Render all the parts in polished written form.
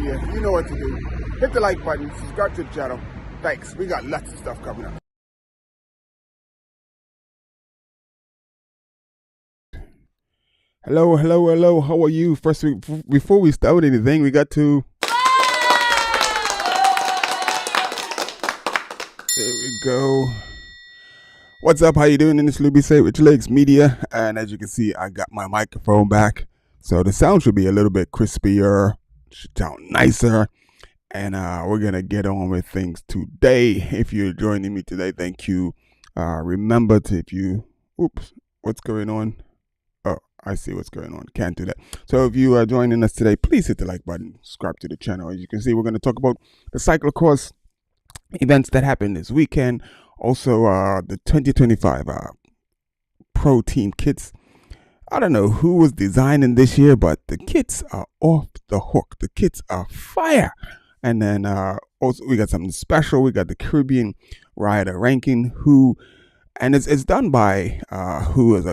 Media. You know what to do. Hit the like button, subscribe to the channel. Thanks. We got lots of stuff coming up. Hello, hello, hello. How are you? First, before we start anything, we got to... There we go. What's up? How you doing? In this Luby Say With Your Legs Media. And as you can see, I got my microphone back. So the sound should be a little bit crispier, should sound nicer. And we're going to get on with things today. If you're joining me today, thank you. Remember to, if you... Oops, what's going on? Oh, I see what's going on. Can't do that. So if you are joining us today, please hit the like button, subscribe to the channel. As you can see, we're going to talk about the cyclocross events that happened this weekend. Also, the 2025 pro team kits. I don't know who was designing this year, but the kits are off the hook. The kits are fire. And then also we got something special. We got the Caribbean rider ranking, and it's done by who is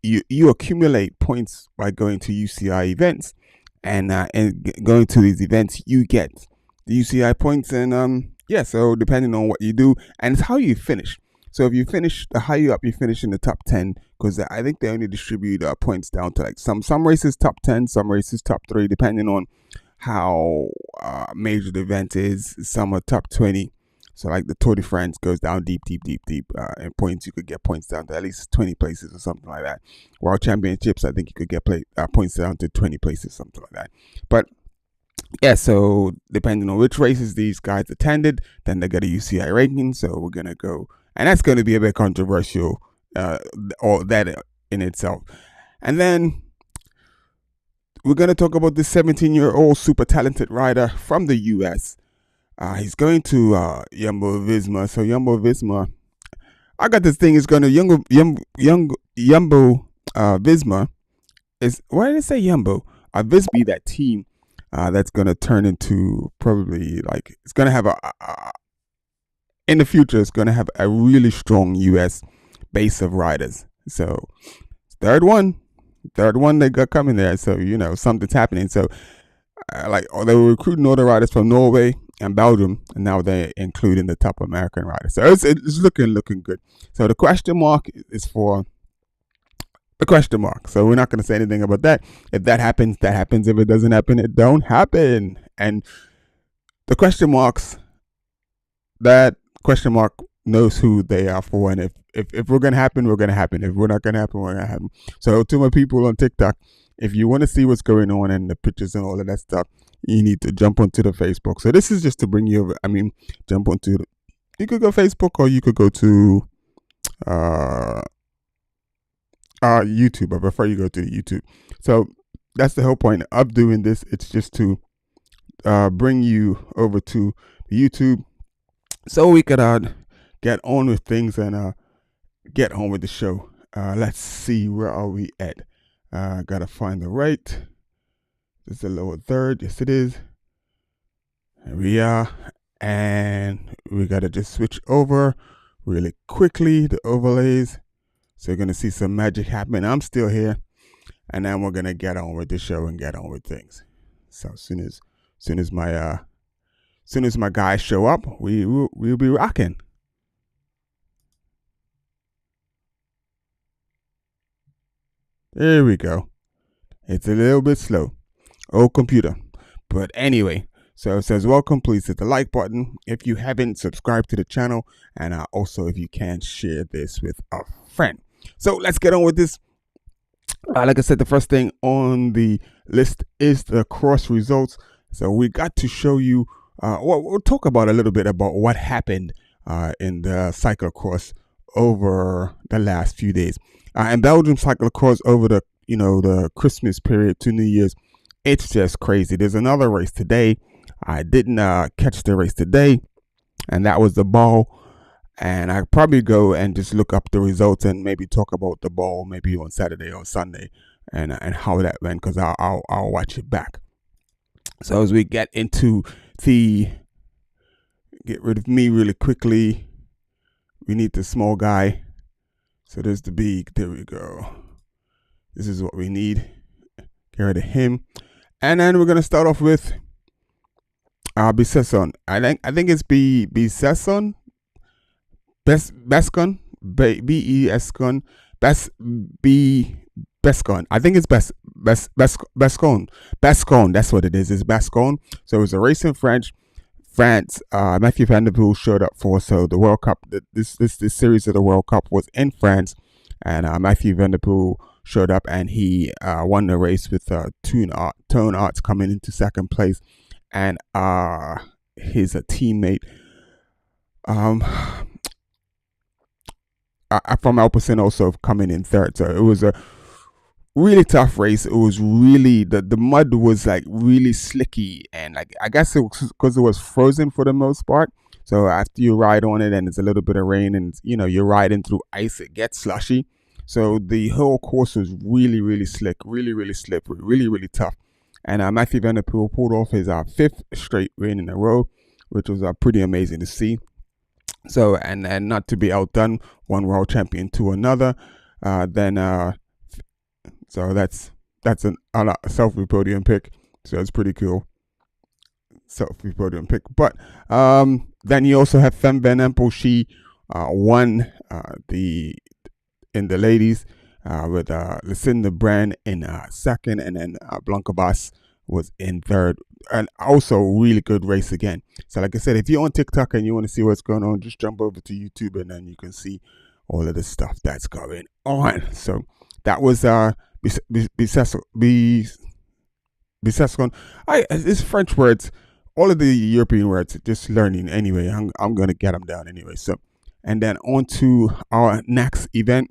you accumulate points by going to UCI events, and going to these events you get the UCI points, and yeah, so depending on what you do, and it's how you finish. So if you finish, the higher up you finish in the top 10, because I think they only distribute points down to like some races top 10, some races top 3, depending on how major the event is. Some are top 20. So like the Tour de France goes down deep in points. You could get points down to at least 20 places or something like that. World Championships, I think you could get points down to 20 places, something like that. But yeah, so depending on which races these guys attended, then they get a UCI ranking. So we're going to go, and that's going to be a bit controversial, all that in itself. And then we're going to talk about this 17-year-old super talented rider from the US. He's going to Jumbo Visma. So Jumbo Visma, I got this thing. It's going to Jumbo Visma. Why did I say Jumbo? Visma be that team that's going to turn into probably like, it's going to have in the future, it's going to have a really strong US base of riders. So third one they got coming there. So, you know, something's happening. So they were recruiting all the riders from Norway and Belgium, and now they're including the top American riders. So it's looking good. So the question mark is for the question mark. So we're not going to say anything about that. If that happens, that happens. If it doesn't happen, it don't happen. And the question marks, that question mark knows who they are for. And if we're going to happen, we're going to happen. If we're not going to happen, we're going to happen. So to my people on TikTok, if you want to see what's going on and the pictures and all of that stuff, you need to jump onto the Facebook. So this is just to bring you over. I mean, jump onto you could go Facebook, or you could go to YouTube. I prefer you go to the YouTube. So that's the whole point of doing this. It's just to bring you over to the YouTube, so we could get on with things and get on with the show. Let's see, where are we at? Gotta find the right. This is the lower third. Yes, it is. Here we are. And we gotta just switch over really quickly, the overlays. So you're gonna see some magic happen. I'm still here. And then we're gonna get on with the show and get on with things. So as soon as my guys show up, we'll be rocking. There we go. It's a little bit slow. Oh, computer. But anyway, so it says welcome. Please hit the like button if you haven't subscribed to the channel, and also if you can share this with a friend. So let's get on with this. Like I said, the first thing on the list is the cross results. So we got to show you, we'll talk about a little bit about what happened in the cyclocross over the last few days. In Belgium cyclocross over the Christmas period to New Year's, it's just crazy. There's another race today. I didn't catch the race today, and that was the ball. And I'll probably go and just look up the results and maybe talk about the ball maybe on Saturday or Sunday and how that went, because I'll watch it back. So as we get into get rid of me really quickly, we need the small guy. So there's the big. There we go. This is what we need. Get rid of him. And then we're going to start off with Bisesson. I think it's Bisesson. Bescon. Bescon. Bes B Bescon. I think it's Bescon. Bescon. That's what it is. It's Bescon. So it was a race in France. Mathieu van der Poel showed up for. So the World Cup. This series of the World Cup was in France, and Mathieu van der Poel showed up and he won the race with Tone Arts coming into second place, and his teammate from Alpecin also coming in third. So it was a really tough race. It was really the mud was like really slicky, and like I guess it was because it was frozen for the most part. So after you ride on it and it's a little bit of rain and you're riding through ice, it gets slushy. So the whole course was really slick, really slippery, really tough. And Mathieu van der Poel pulled off his fifth straight win in a row, which was pretty amazing to see. So and not to be outdone, one world champion to another. So that's a selfie podium pick. So it's pretty cool. Selfie podium pick. But then you also have Femme Van Empel. She won in the ladies with Lucinda Brand in second, and then Blanca Bass was in third, and also really good race again. So like I said, if you're on TikTok and you want to see what's going on, just jump over to YouTube and then you can see all of the stuff that's going on. So that was Bisescon. It's French words, all of the European words, just learning anyway. I'm going to get them down anyway. So, and then on to our next event,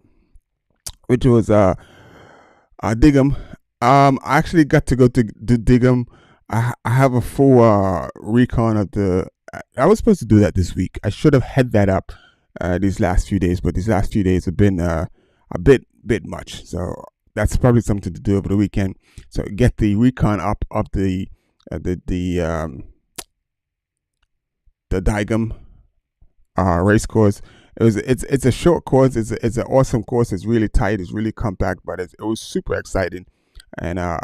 which was Digham. I actually got to go to Digham. I have a full recon of the. I was supposed to do that this week. I should have had that up these last few days, but these last few days have been a bit much. So that's probably something to do over the weekend. So get the recon up of the Digham race course. It's a short course. It's an awesome course. It's really tight. It's really compact, but it was super exciting. And I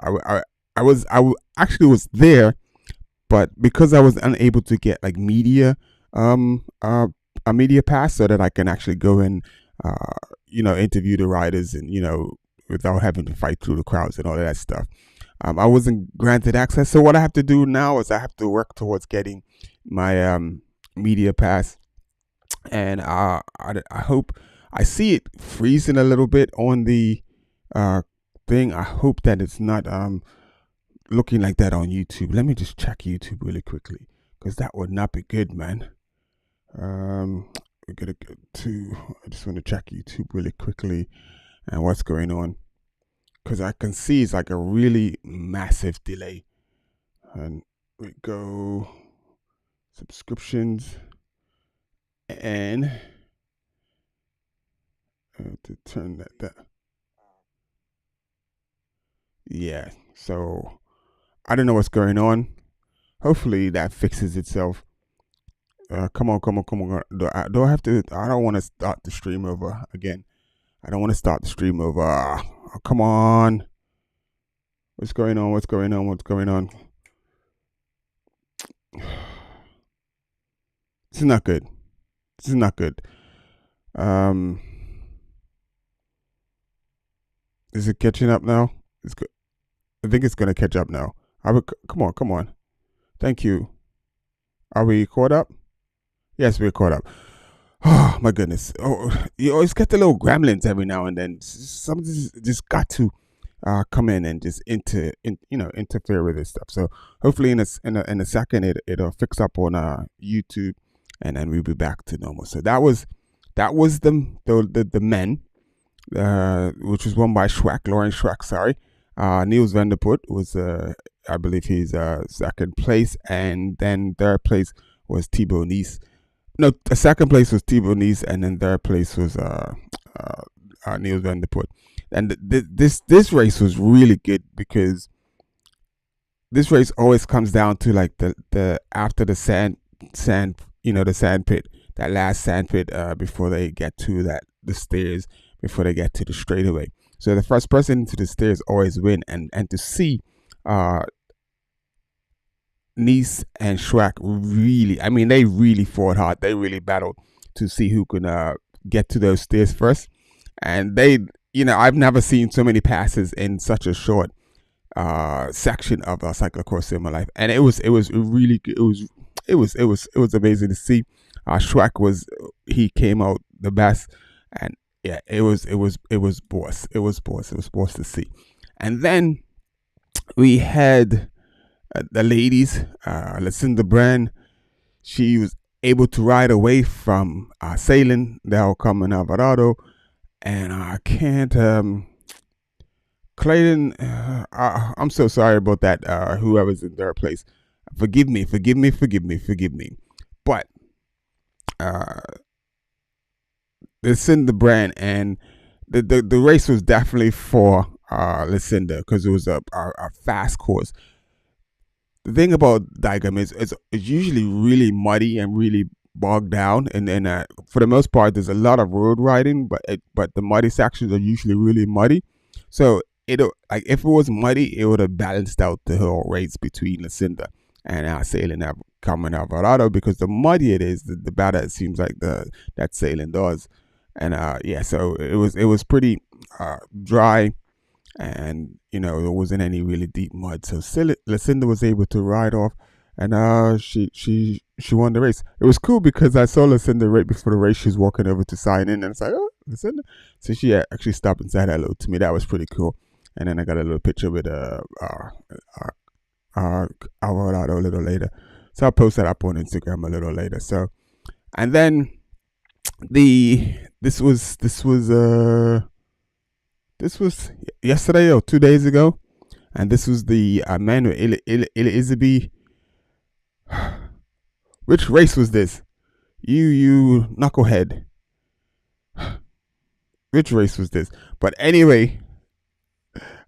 actually was there, but because I was unable to get like media a media pass so that I can actually go and interview the riders and without having to fight through the crowds and all of that stuff. I wasn't granted access. So what I have to do now is I have to work towards getting my media pass. And I hope, I see it freezing a little bit on the thing. I hope that it's not looking like that on YouTube. Let me just check YouTube really quickly, because that would not be good, man. We're gonna go to, I just want to check YouTube really quickly and what's going on, because I can see it's like a really massive delay. And we go subscriptions, and to turn that down. Yeah, so I don't know what's going on. Hopefully that fixes itself. Come on. Do I have to? I don't want to start the stream over again. I don't want to start the stream over. Oh, come on. What's going on? This is not good. Is it catching up now? It's good. I think it's gonna catch up now. Come on. Thank you. Are we caught up? Yes, we're caught up. Oh my goodness! Oh, you always get the little gremlins every now and then. Something's just got to come in and just interfere with this stuff. So hopefully in a second it'll fix up on YouTube, and then we'll be back to normal. So that was the men, which was won by Laurent Schwack. Sorry, Niels van der Put was I believe he's second place, and then third place was Thibaut Nice. No, second place was Thibaut Nice, and then third place was Niels van der Put. And this race was really good, because this race always comes down to like the after the sand the sand pit, that last sand pit before they get to the stairs, before they get to the straightaway. So the first person into the stairs always win, and to see Nice and Shrek really, I mean, they really fought hard. They really battled to see who could get to those stairs first. And I've never seen so many passes in such a short section of cyclocross in my life, and it was really good. It was amazing to see. Shrek he came out the best, and yeah, it was boss. It was boss to see. And then we had the ladies, Lucinda Brand. She was able to ride away from Sailing, Del Carmen Alvarado, and I can't. Clayton, I'm so sorry about that. Whoever's in their place, forgive me. But uh, Lucinda Brand, and the race was definitely for Lucinda because it was a fast course. The thing about Daigam is it's usually really muddy and really bogged down, and then for the most part there's a lot of road riding, but the muddy sections are usually really muddy. So it like if it was muddy, it would have balanced out the whole race between Lucinda and Sailing Carmen Alvarado, because the muddier it is, the better it seems like that Sailing does. And yeah, so it was pretty dry, and there wasn't any really deep mud, so Lucinda was able to ride off, and she won the race. It was cool because I saw Lucinda right before the race. She was walking over to sign in, and it's like, oh, Lucinda. So she actually stopped and said hello to me. That was pretty cool. And then I got a little picture with Alvarado a little later, so I'll post that up on Instagram a little later. So, and then this was yesterday or 2 days ago, and this was the Manuel Elizabeth. Which race was this? You knucklehead. Which race was this? But anyway,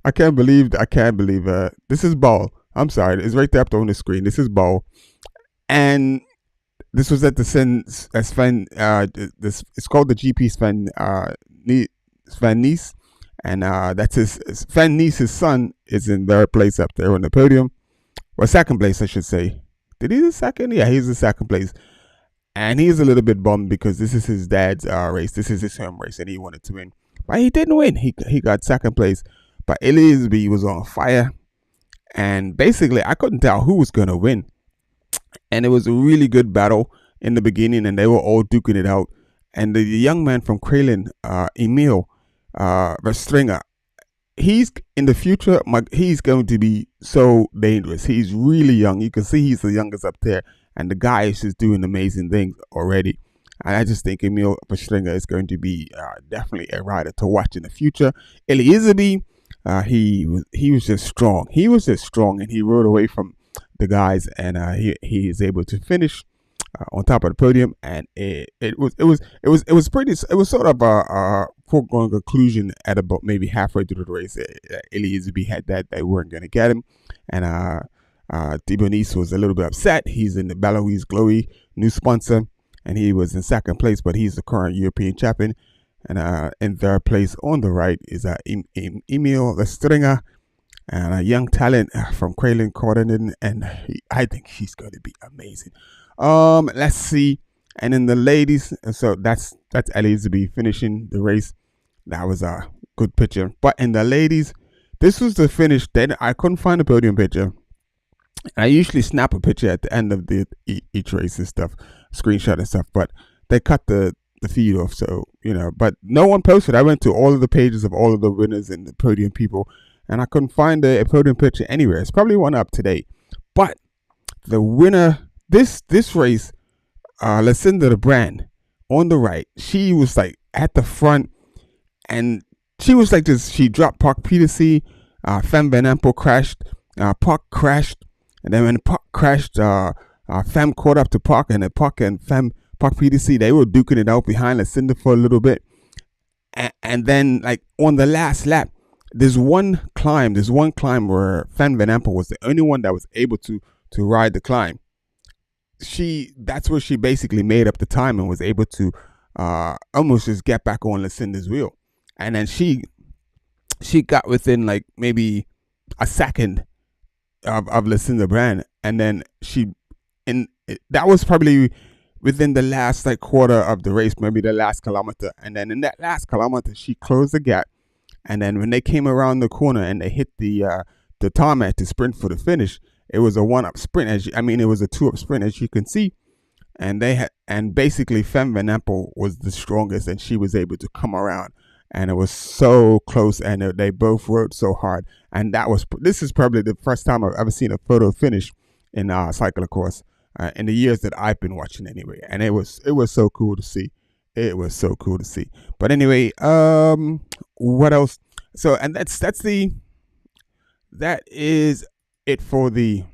I can't believe this is Ball. I'm sorry, it's right there up on the screen. This is Ball, and this was at the Sven. This it's called the GP Sven Nice, and that's his Sven Nice's son is in third place up there on the podium, or second place, I should say. Did he the second? Yeah, he's the second place, and he's a little bit bummed because this is his dad's race. This is his home race, and he wanted to win, but he didn't win. He got second place, but Elizabeth was on fire, and basically I couldn't tell who was gonna win. And it was a really good battle in the beginning, and they were all duking it out. And the young man from Kralin, Emil Verstringer, he's in the future. He's going to be so dangerous. He's really young. You can see he's the youngest up there, and the guy is just doing amazing things already. And I just think Emil Verstringer is going to be definitely a rider to watch in the future. Elizabeth, he was just strong. He was just strong, and he rode away from the guys, and he is able to finish on top of the podium. And it was pretty. It was sort of a foregone conclusion at about maybe halfway through the race. Elizabeth had that they weren't going to get him, and Dibonise was a little bit upset. He's in the Belarus Glowy new sponsor, and he was in second place, but he's the current European champion. And in third place on the right is Emil Lestringer, and a young talent from Kralin Cordon, and I think he's going to be amazing. Let's see. And in the ladies, so that's Elizabeth finishing the race. That was a good picture. But in the ladies, this was the finish. Then I couldn't find a podium picture. I usually snap a picture at the end of each race and stuff, screenshot and stuff, but they cut the feed off, so but no one posted. I went to all of the pages of all of the winners and the podium people, and I couldn't find a podium picture anywhere. It's probably one up today. But the winner, this race, Lucinda Brand on the right, she was like at the front, and she was like this. She dropped Park Peterson, Fem Van Empel crashed, Park crashed, and then when Park crashed, Fem caught up to Park, and then Park and Fem, Park Peterson, they were duking it out behind Lucinda for a little bit, and then like on the last lap, there's one climb where Fem Van Empel was the only one that was able to ride the climb. That's where she basically made up the time and was able to almost just get back on Lucinda's wheel, and then she got within like maybe a second I've listened to the brand, and then that was probably within the last like quarter of the race, maybe the last kilometer, and then in that last kilometer she closed the gap, and then when they came around the corner and they hit the tarmac to sprint for the finish, it was a 1-up sprint. It was a 2-up sprint, as you can see, and basically Femme Van Empel was the strongest, and she was able to come around, and it was so close, and they both rode so hard, and this is probably the first time I've ever seen a photo finish in cyclocross in the years that I've been watching anyway, and it was so cool to see. It was so cool to see. But anyway, what else? So, and that is it for the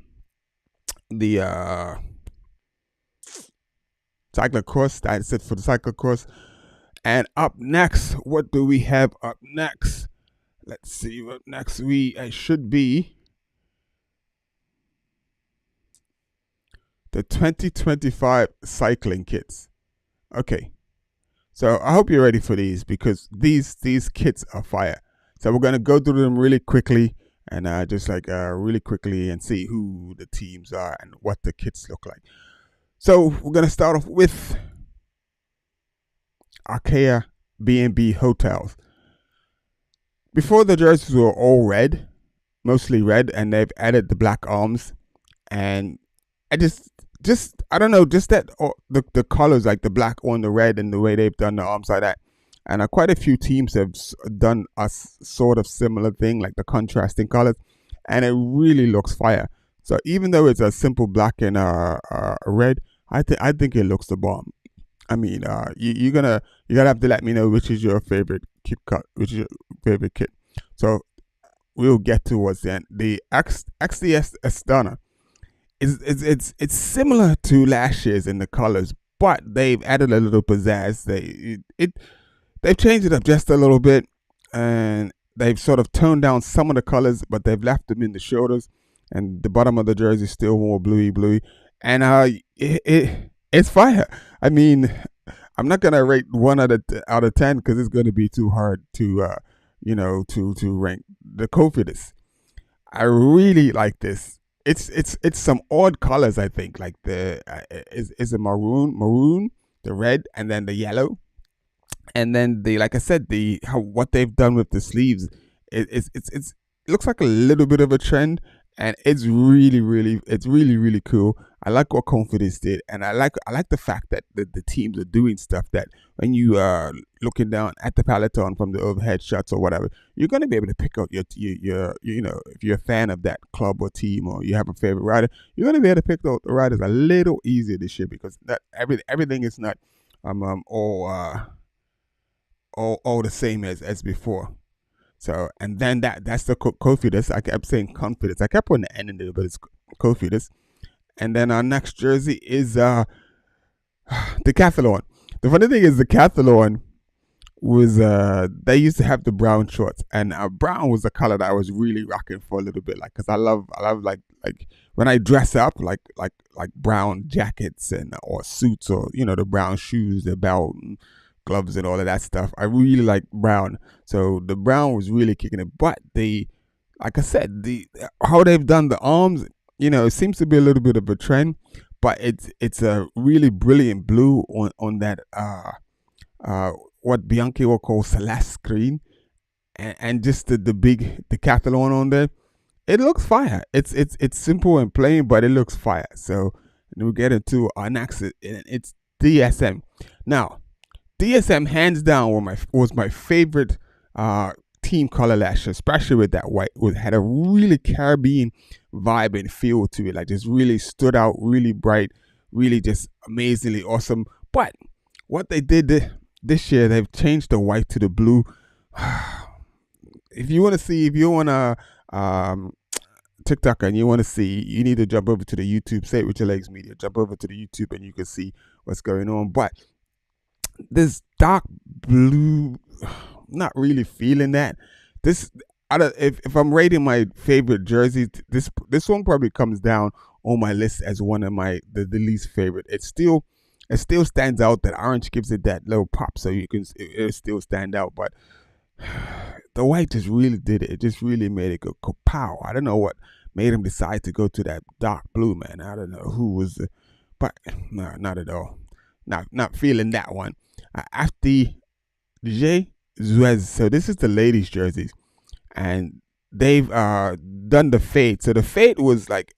cyclocross. That's it for the cyclocross. And up next, what do we have up next? Let's see what next should be the 2025 cycling kits. Okay. So I hope you're ready for these, because these kits are fire. So we're gonna go through them really quickly, and really quickly, and see who the teams are and what the kits look like. So we're gonna start off with Arkea B&B Hotels. Before, the jerseys were all red, mostly red, and they've added the black arms, and I don't know, just that the colors, like the black on the red, and the way they've done the arms like that. And quite a few teams have done a sort of similar thing, like the contrasting colors, and it really looks fire. So even though it's a simple black and red, I think it looks the bomb. I mean, you're gonna have to let me know which is your favorite which is your favorite kit. So we'll get towards the end. The XDS Astana. It's similar to last year's in the colors, but they've added a little pizzazz. They've changed it up just a little bit, and they've sort of toned down some of the colors, but they've left them in the shoulders, and the bottom of the jersey is still more bluey, and it's fire. I mean, I'm not gonna rate 1 out of 10, because it's gonna be too hard to rank the Cofidis. I really like this. It's some odd colors, I think, like the is it maroon, the red, and then the yellow, and then like I said, what they've done with the sleeves, it looks like a little bit of a trend, and it's really cool. I like what Confidence did, and I like the fact that the teams are doing stuff that when you are looking down at the peloton from the overhead shots or whatever, you're going to be able to pick out your if you're a fan of that club or team, or you have a favorite rider, you're going to be able to pick out the riders a little easier this year, because that everything is not all the same as before. So, and then that's the Cofidis. I kept saying confidence. I kept putting the N in there, but it's Cofidis. And then our next jersey is Decathlon. The funny thing is, Decathlon was they used to have the brown shorts, and brown was the color that I was really rocking for a little bit, like, because I love like when I dress up, like brown jackets or suits, or the brown shoes, the belt, and gloves, and all of that stuff. I really like brown, so the brown was really kicking it. But like I said, how they've done the arms, it seems to be a little bit of a trend, but it's a really brilliant blue on that what Bianchi will call Celeste green, and just the big Decathlon on there. It looks fire. It's simple and plain, but it looks fire. So we'll get into our next. It's DSM. Now, DSM hands down was my favorite team color last year, especially with that white. It had a really Caribbean vibe and feel to it, like just really stood out, really bright, really just amazingly awesome. But what they did this year, they've changed the white to the blue. If you're on a TikTok and you want to see, you need to jump over to the YouTube, Say It With Your Legs Media. Jump over to the YouTube and you can see what's going on. But this dark blue, not really feeling that. If I'm rating my favorite jerseys, this one probably comes down on my list as one of the least favorite. It still stands out. That orange gives it that little pop, so it still stand out. But the white just really did it. It just really made it go kapow. I don't know what made him decide to go to that dark blue, man. I don't know who was, but no, not at all. Not feeling that one. After J Zuez, so this is the ladies' jerseys, and they've done the fade. So the fade was like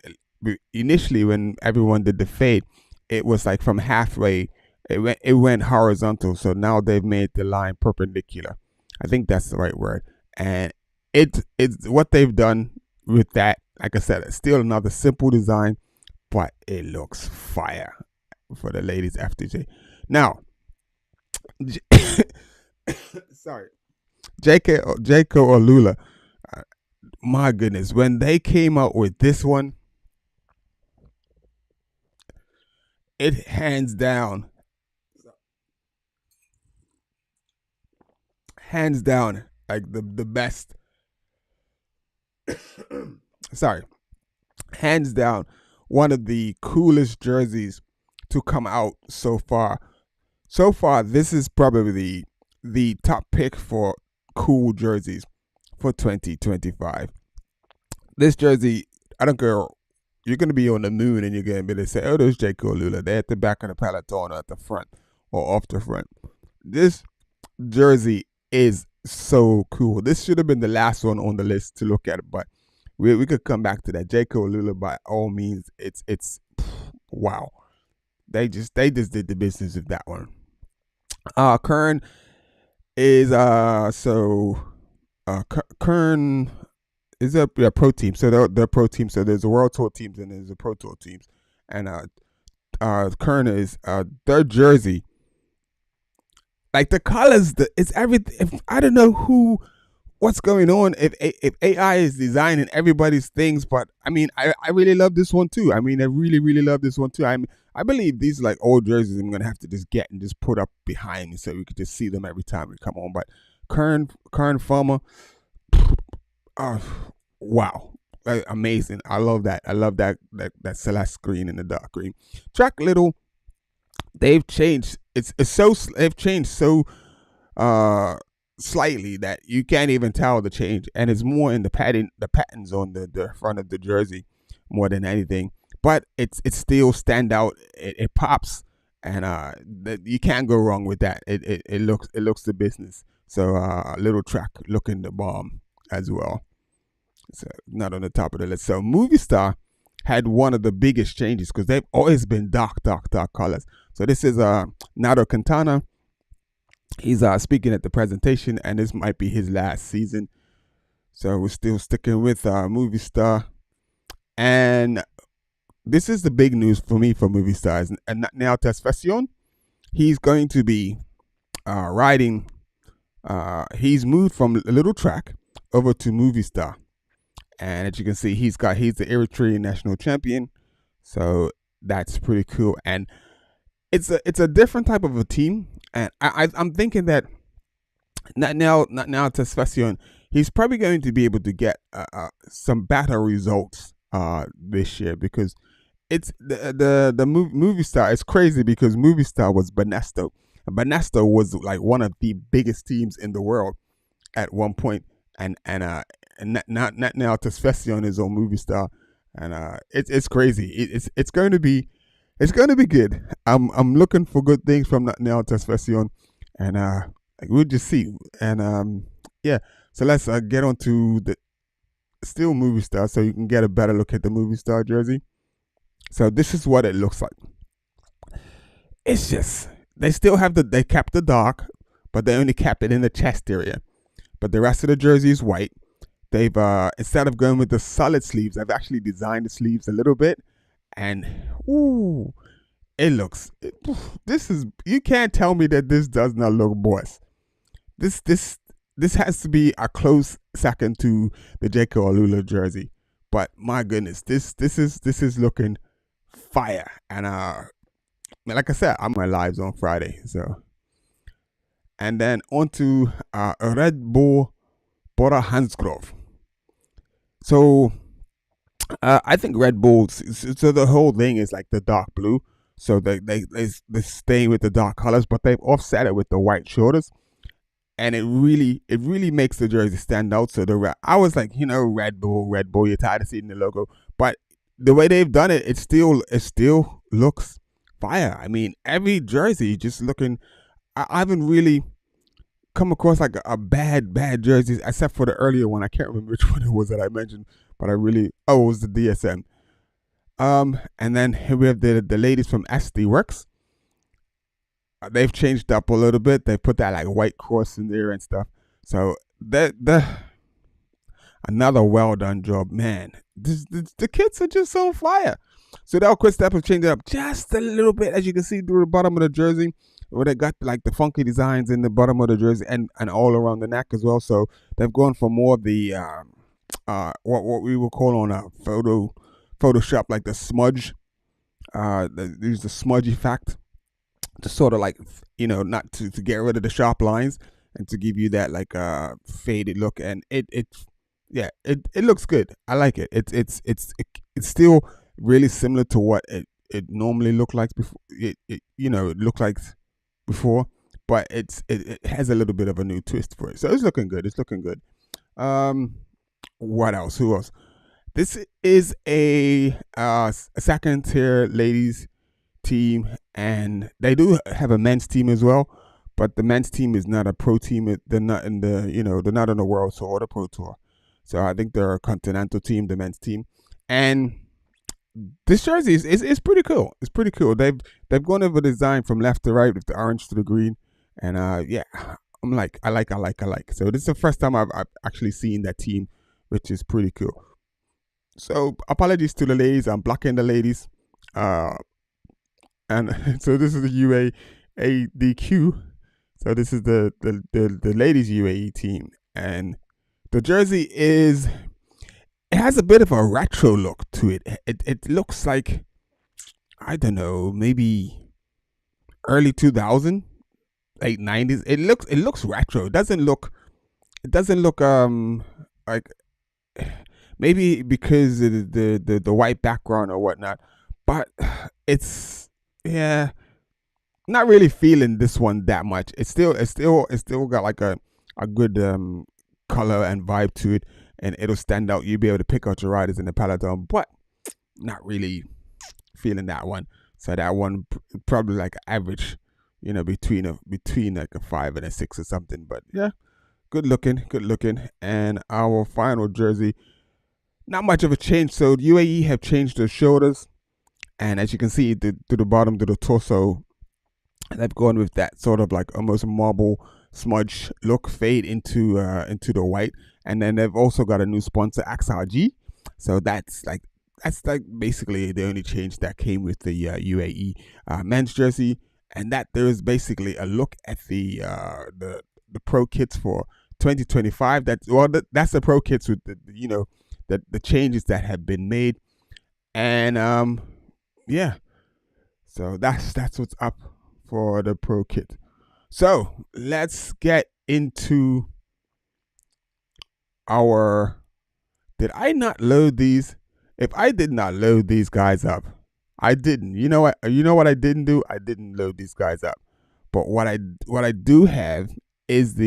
initially when everyone did the fade, it was like from halfway. It went horizontal. So now they've made the line perpendicular. I think that's the right word. And it's what they've done with that. Like I said, it's still another simple design, but it looks fire for the ladies FTJ. Now, sorry, JK or Lula. Uh, my goodness, when they came out with this one, it hands down, like the best. Sorry, hands down, one of the coolest jerseys to come out so far. So far, this is probably the top pick for cool jerseys for 2025. This jersey, I don't care. You're going to be on the moon and you're going to be able to say, oh, there's J. Cole Lula. They're at the back of the peloton or at the front or off the front. This jersey is so cool. This should have been the last one on the list to look at, but we could come back to that. J. Cole Lula, by all means, it's wow. They just did the business with that one. Kern is Kern is a pro team. So they're pro team. So there's a world tour teams and there's a pro tour teams. And Kern is their jersey. Like the colors, it's everything. I don't know what's going on. If AI is designing everybody's things, but I mean, I really love this one too. I mean, I really really love this one too. I believe these are like old jerseys I'm gonna have to just get and just put up behind me so we could just see them every time we come on. But Kern Farmer, wow, amazing. I love that. I love that celeste green and the dark green. Track Little, they've changed. They've changed so slightly that you can't even tell the change, and it's more in the patterns on the front of the jersey more than anything. But it's still stand out. It pops, and you can't go wrong with that. It looks the business. So Little Track looking the bomb as well. So not on the top of the list. So Movie Star had one of the biggest changes because they've always been dark colors. So this is Nairo Quintana. He's speaking at the presentation, and this might be his last season. So we're still sticking with Movie Star. And this is the big news for me for Movie Stars. And now Tesfacion, he's going to be riding. He's moved from Little Track over to Movie Star. And as you can see, he's the Eritrean national champion. So that's pretty cool. And it's a different type of a team. And I'm thinking that not now Tesfacion, he's probably going to be able to get some better results this year, because it's the Movie Star. It's crazy because Movie Star was Banesto. Banesto was like one of the biggest teams in the world at one point, and not now Tesfacion is on Movie Star, and it's crazy. It's going to be good. I'm looking for good things from now Tesfacion, and we'll just see. And yeah, so let's get on to the still Movie Star, so you can get a better look at the Movie Star jersey. So this is what it looks like. It's just they kept the dark, but they only kept it in the chest area. But the rest of the jersey is white. They've instead of going with the solid sleeves, they've actually designed the sleeves a little bit, and ooh, it looks. You can't tell me that this does not look boss. This has to be a close second to the J.K. Lula jersey. But my goodness, this is looking fire. And like I said, I'm my lives on Friday. So, and then on to Red Bull Bora Hansgrove. So I think Red Bull. So the whole thing is like the dark blue. So they stay with the dark colors, but they've offset it with the white shoulders. and it really makes the jersey stand out. So I was like, Red Bull, you're tired of seeing the logo, but the way they've done it, it still looks fire. I mean, every jersey just looking. I haven't really come across like a bad jersey except for the earlier one. I can't remember which one it was that I mentioned, but it was the DSM. And then here we have the ladies from SD Works. They've changed up a little bit. They put that like white cross in there and stuff. So the another well done job, man. The kids are just on fire. So that quick step has changed it up just a little bit, as you can see through the bottom of the jersey, where they got like the funky designs in the bottom of the jersey and all around the neck as well. So they've gone for more of the what we would call on a Photoshop, like the smudge. Use the smudge effect to sort of like, not to get rid of the sharp lines and to give you that like faded look, and it looks good. I like it. It's still really similar to what it normally looked like before. It looked like before, but it has a little bit of a new twist for it. So it's looking good. It's looking good. What else? Who else? This is a second tier ladies team, and they do have a men's team as well, but the men's team is not a pro team. They're not in they're not on the World Tour or the Pro Tour. So I think they're a continental team, the men's team. And this jersey is pretty cool. It's pretty cool. They've gone over the design from left to right with the orange to the green, and I'm like, I like. So this is the first time I've actually seen that team, which is pretty cool. So apologies to the ladies. I'm blocking the ladies. And so this is the UAADQ. So this is the ladies UAE team, and the jersey it has a bit of a retro look to it. It looks like, I don't know, maybe early 2000, late 90s. It looks retro. It doesn't look like, maybe because of the white background or whatnot, but it's, yeah, not really feeling this one that much. It's still got like a good color and vibe to it, and it'll stand out. You'll be able to pick out your riders in the peloton, but not really feeling that one. So that one probably like average, between like a 5 and a 6 or something. But yeah, good looking. And our final jersey, not much of a change. So UAE have changed their shoulders, and as you can see, to the bottom, to the torso, they've gone with that sort of like almost marble smudge look, fade into the white. And then they've also got a new sponsor, XRG. So that's like basically the only change that came with the UAE men's jersey. And that there is basically a look at the pro kits for 2025. That's the pro kits with the changes that have been made. And yeah, so that's what's up for the pro kit. So let's get into did I not load these? If I did not load these guys up, I didn't. You know what I didn't do? I didn't load these guys up. But what I do have is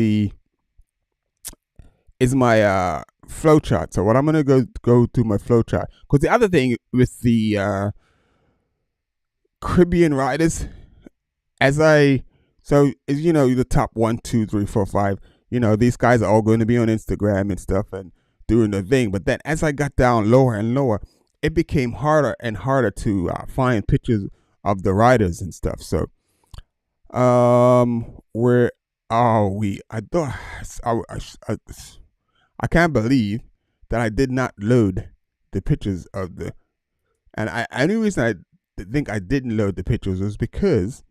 my flow chart. So what I'm gonna go through my flow chart. Because the other thing with the Caribbean riders, the top 1, 2, 3, 4, 5. These guys are all going to be on Instagram and stuff and doing their thing. But then as I got down lower and lower, it became harder and harder to find pictures of the riders and stuff. So, where are we? I can't believe that I did not load the pictures of the. And the only reason I think I didn't load the pictures was because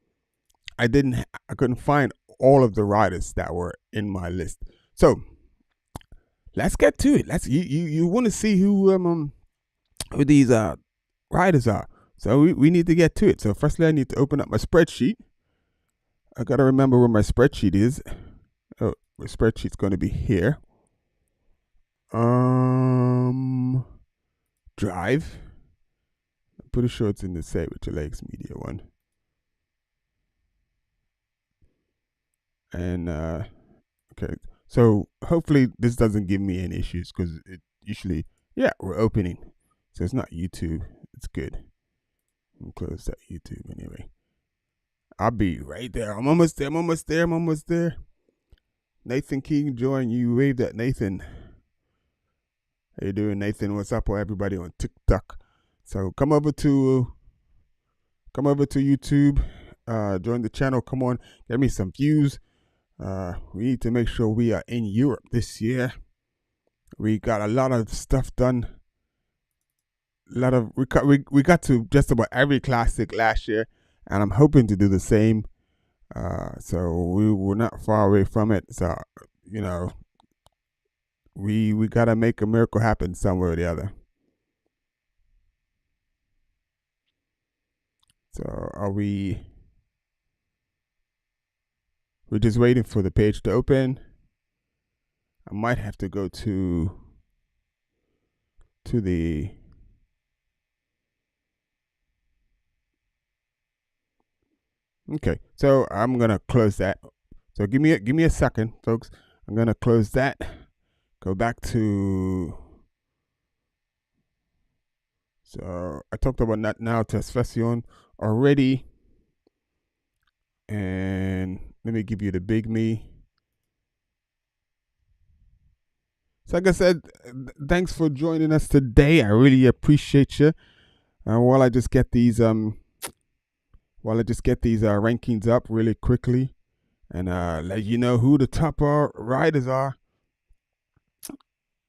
I couldn't find all of the riders that were in my list. So let's get to it. You want to see who these riders are. So we need to get to it. So firstly, I need to open up my spreadsheet. I gotta remember where my spreadsheet is. Oh, my spreadsheet's going to be here. Drive. I'm pretty sure it's in the Say With Your Legs Media one. And Okay. So hopefully this doesn't give me any issues because it usually, yeah, we're opening. So it's not YouTube. It's good. I'll close that YouTube anyway. I'll be right there. I'm almost there. I'm almost there. I'm almost there. Nathan King, join you. Wave that, Nathan. How you doing, Nathan? What's up, everybody on TikTok? So come over to YouTube. Join the channel. Come on, get me some views. We need to make sure we are in Europe this year. We got a lot of stuff done. We got to just about every classic last year, and I'm hoping to do the same. So we were not far away from it. So we gotta make a miracle happen somewhere or the other. So are we? We're just waiting for the page to open. I might have to go to the. Okay, so I'm gonna close that. So give me a second, folks. I'm gonna close that. Go back to. So I talked about that now Tesfession already, and let me give you the big me. So like I said, thanks for joining us today. I really appreciate you. While I just get these rankings up really quickly, and let you know who the top riders are,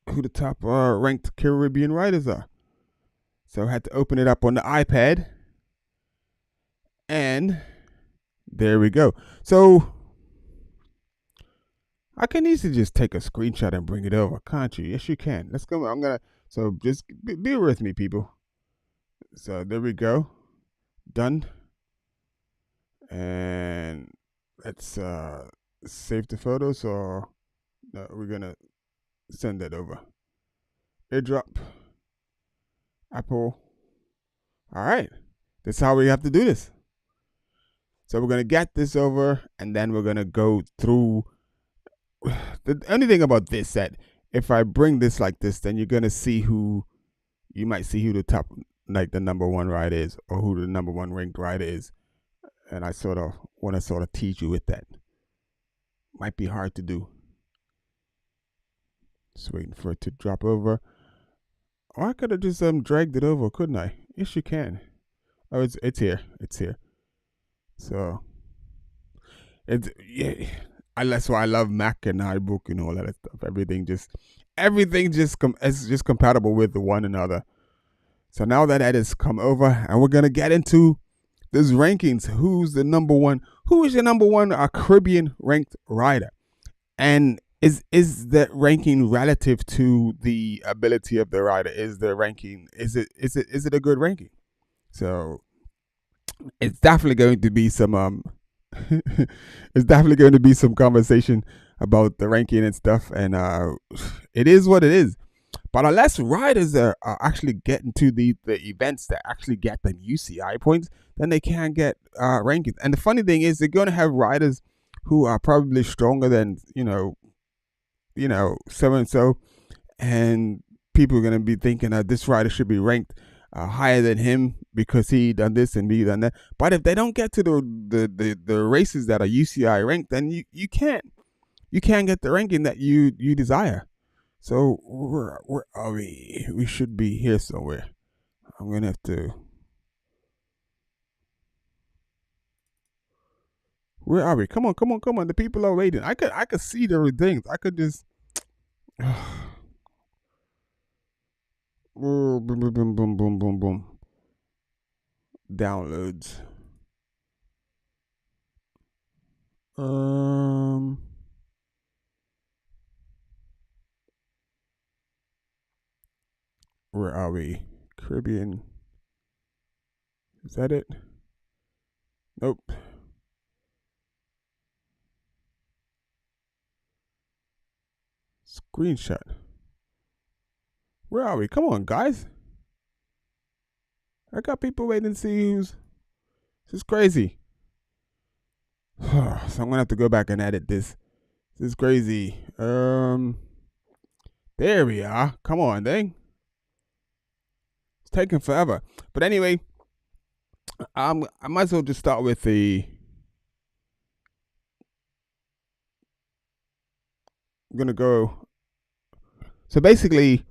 who the top ranked Caribbean riders are. So I had to open it up on the iPad, and there we go. So I can easily just take a screenshot and bring it over, can't you? Yes, you can. Let's go. So just be with me, people. So there we go. Done. And let's save the photos, or no, we're gonna send that over. AirDrop. Apple. All right. That's how we have to do this. So we're gonna get this over, and then we're gonna go through. The only thing about this, that if I bring this like this, then you might see who the top, like the number one rider is, or who the number one ranked rider is. And I sort of want to teach you with that. Might be hard to do. Just waiting for it to drop over. Or I could have just dragged it over, couldn't I? Yes, you can. Oh, it's here. It's here. So that's why I love Mac and iBook and all that stuff. Everything is just compatible with one another. So now that has come over, and we're gonna get into these rankings. Who is your number one Caribbean ranked rider, and is that ranking relative to the ability of the rider? Is the ranking is it a good ranking? So it's definitely going to be some it's definitely going to be some conversation about the ranking and stuff, and it is what it is. But unless riders are actually getting to the events that actually get them UCI points, then they can't get rankings. And the funny thing is, they're going to have riders who are probably stronger than so and so, and people are going to be thinking that this rider should be ranked higher than him because he done this and he done that. But if they don't get to the races that are UCI ranked, then you can't get the ranking that you desire. So where are we? We should be here somewhere. I'm gonna have to. Where are we? Come on! The people are waiting. I could see the things. I could just. Boom, boom, boom, boom, boom, boom, boom. Downloads. Where are we? Caribbean. Is that it? Nope. Screenshot. Where are we? Come on, guys. I got people waiting to see who's. This is crazy. So I'm gonna have to go back and edit this This is crazy. There we are. Come on, dang. It's taking forever. But anyway, I might as well just start with the. I'm gonna go. So basically,